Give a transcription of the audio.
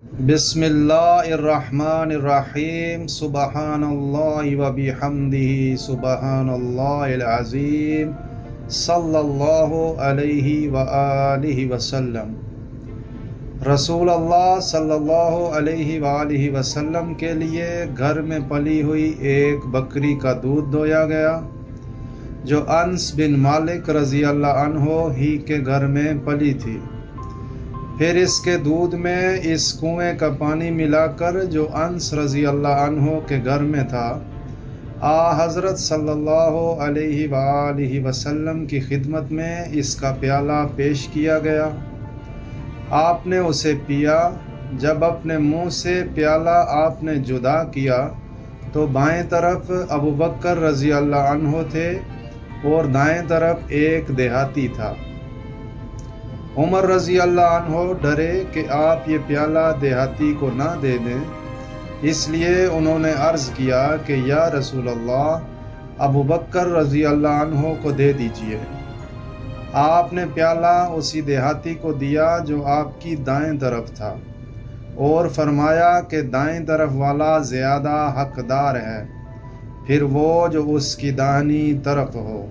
بسم اللہ الرحمن الرحیم سبحان اللہ و بحمدہ سبحان اللہ العظیم صلی اللہ علیہ وآلہ وسلم۔ رسول اللہ صلی اللہ علیہ وآلہ وسلم کے لیے گھر میں پلی ہوئی ایک بکری کا دودھ دویا گیا جو انس بن مالک رضی اللہ عنہ ہی کے گھر میں پلی تھی۔ پھر اس کے دودھ میں اس کنویں کا پانی ملا کر جو انس رضی اللہ عنہ کے گھر میں تھا، حضرت صلی اللہ علیہ وآلہ وسلم کی خدمت میں اس کا پیالہ پیش کیا گیا۔ آپ نے اسے پیا۔ جب اپنے منہ سے پیالہ آپ نے جدا کیا تو بائیں طرف ابوبکر رضی اللہ عنہ تھے اور دائیں طرف ایک دیہاتی تھا۔ عمر رضی اللہ عنہ ڈرے کہ آپ یہ پیالہ دیہاتی کو نہ دے دیں، اس لیے انہوں نے عرض کیا کہ یا رسول اللہ، ابوبکر رضی اللہ عنہ کو دے دیجئے۔ آپ نے پیالہ اسی دیہاتی کو دیا جو آپ کی دائیں طرف تھا اور فرمایا کہ دائیں طرف والا زیادہ حقدار ہے، پھر وہ جو اس کی داہنی طرف ہو۔